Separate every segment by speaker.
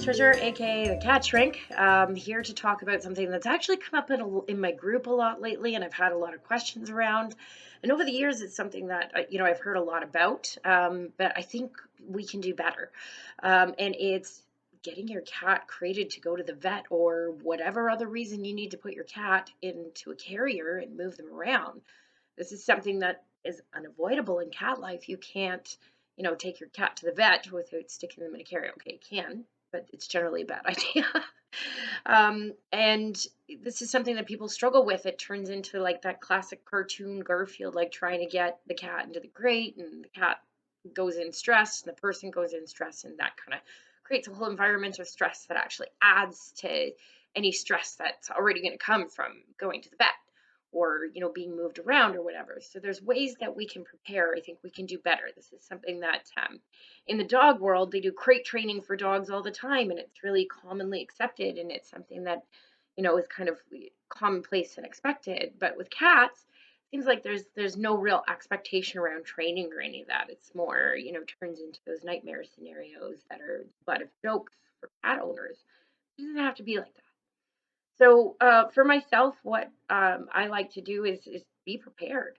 Speaker 1: Treasure, aka the Cat Shrink, here to talk about something that's actually come up in my group a lot lately, and I've had a lot of questions around. And over the years, it's something that I've heard a lot about, but I think we can do better. And it's getting your cat crated to go to the vet or whatever other reason you need to put your cat into a carrier and move them around. This is something that is unavoidable in cat life. You can't, take your cat to the vet without sticking them in a carrier. Okay, you can, but it's generally a bad idea. And this is something that people struggle with. It turns into like that classic cartoon Garfield, like trying to get the cat into the crate, and the cat goes in stress, and the person goes in stress, and that kind of creates a whole environment of stress that actually adds to any stress that's already going to come from going to the vet or being moved around or whatever. So there's ways that we can prepare. I think we can do better. This is something that in the dog world, they do crate training for dogs all the time, and it's really commonly accepted, and it's something that is kind of commonplace and expected. But with cats, seems like there's no real expectation around training or any of that. It's more, turns into those nightmare scenarios that are butt of jokes for cat owners. It doesn't have to be like that. So for myself, what I like to do is be prepared.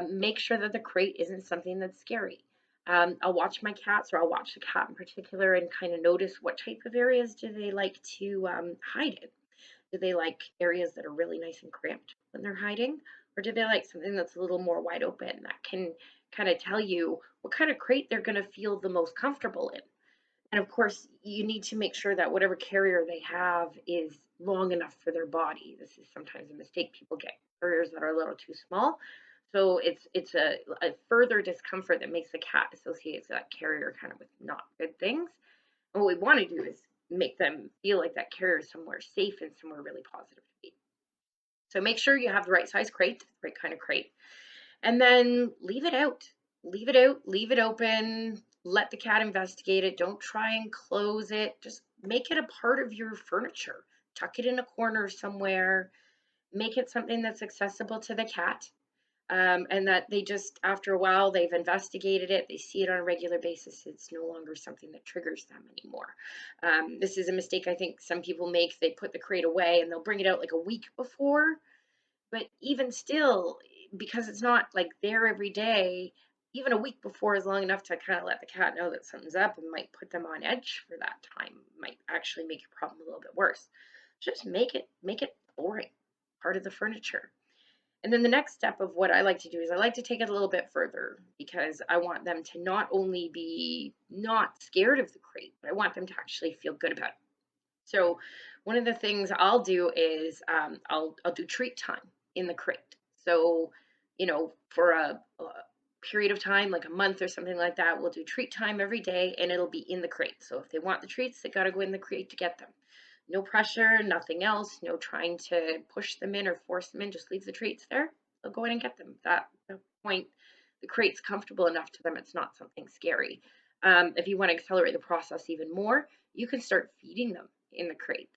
Speaker 1: Make sure that the crate isn't something that's scary. I'll watch my cats, or I'll watch the cat in particular, and kind of notice what type of areas do they like to hide in. Do they like areas that are really nice and cramped when they're hiding? Or do they like something that's a little more wide open that can kind of tell you what kind of crate they're going to feel the most comfortable in? And of course, you need to make sure that whatever carrier they have is long enough for their body. This is sometimes a mistake. People get carriers that are a little too small. So it's a further discomfort that makes the cat associate that carrier kind of with not good things. And what we want to do is make them feel like that carrier is somewhere safe and somewhere really positive to be. So make sure you have the right size crate, the right kind of crate, and then leave it out. Leave it out, leave it open, let the cat investigate it. Don't try and close it. Just make it a part of your furniture. Tuck it in a corner somewhere. Make it something that's accessible to the cat. And that they just, after a while, they've investigated it, they see it on a regular basis. It's no longer something that triggers them anymore. This is a mistake I think some people make. They put the crate away and they'll bring it out like a week before, but even still, because it's not like there every day, even a week before is long enough to kind of let the cat know that something's up and might put them on edge for that time. Might actually make your problem a little bit worse. Just make it boring, part of the furniture. And then the next step of what I like to do is I like to take it a little bit further, because I want them to not only be not scared of the crate, but I want them to actually feel good about it. So one of the things I'll do is I'll do treat time in the crate. So for a period of time, like a month or something like that, we'll do treat time every day, and it'll be in the crate. So if they want the treats, they got to go in the crate to get them. No pressure, nothing else. No trying to push them in or force them in. Just leave the treats there. They'll go in and get them. At that point, the crate's comfortable enough to them. It's not something scary. If you want to accelerate the process even more, you can start feeding them in the crate.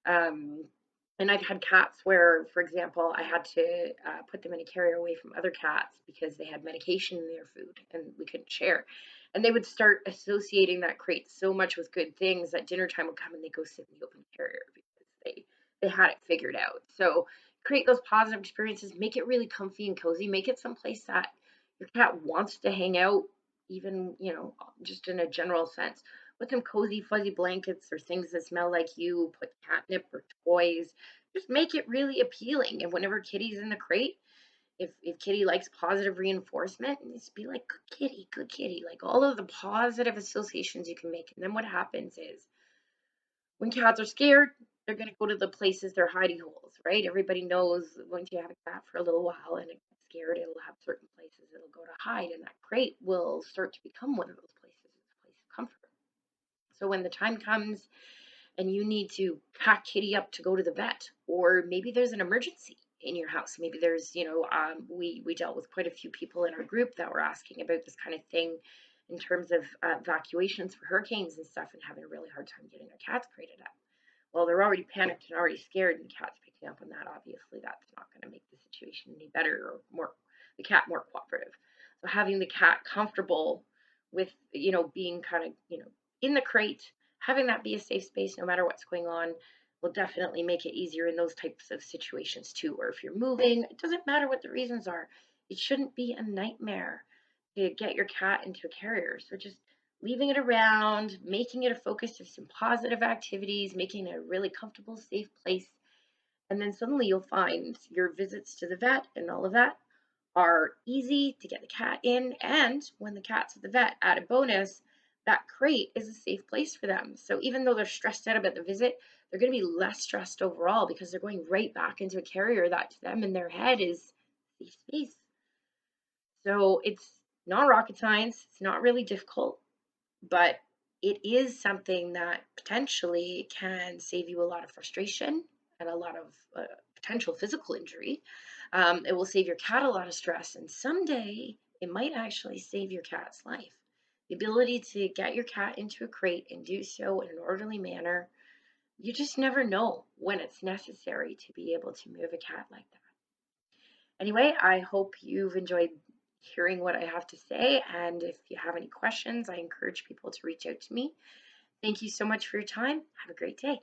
Speaker 1: Um, and I've had cats where, for example, I had to put them in a carrier away from other cats because they had medication in their food and we couldn't share. And they would start associating that crate so much with good things that dinner time would come and they go sit in the open carrier because they had it figured out. So create those positive experiences, make it really comfy and cozy, make it someplace that your cat wants to hang out, even, just in a general sense. Put some cozy, fuzzy blankets or things that smell like you, put catnip or toys. Just make it really appealing. And whenever Kitty's in the crate, if Kitty likes positive reinforcement, just be like, good kitty, like all of the positive associations you can make. And then what happens is when cats are scared, they're going to go to the places, their hidey holes, right? Everybody knows once you have a cat for a little while and it gets scared, it'll have certain places it'll go to hide, and that crate will start to become one of those places. It's a place of comfort. So when the time comes and you need to pack Kitty up to go to the vet, or maybe there's an emergency in your house, maybe there's, we dealt with quite a few people in our group that were asking about this kind of thing in terms of evacuations for hurricanes and stuff, and having a really hard time getting their cats crated up. Well, they're already panicked and already scared, and the cat's picking up on that. Obviously, that's not going to make the situation any better or the cat more cooperative. So having the cat comfortable with, being kind of, in the crate, having that be a safe space no matter what's going on will definitely make it easier in those types of situations too. Or if you're moving, it doesn't matter what the reasons are. It shouldn't be a nightmare to get your cat into a carrier. So just leaving it around, making it a focus of some positive activities, making it a really comfortable, safe place. And then suddenly you'll find your visits to the vet and all of that are easy to get the cat in. And when the cat's at the vet, add a bonus, that crate is a safe place for them. So even though they're stressed out about the visit, they're going to be less stressed overall because they're going right back into a carrier that to them in their head is safe space. So it's not rocket science, it's not really difficult, but it is something that potentially can save you a lot of frustration and a lot of potential physical injury. It will save your cat a lot of stress, and someday it might actually save your cat's life. The ability to get your cat into a crate and do so in an orderly manner, you just never know when it's necessary to be able to move a cat like that. Anyway, I hope you've enjoyed hearing what I have to say. And if you have any questions, I encourage people to reach out to me. Thank you so much for your time. Have a great day.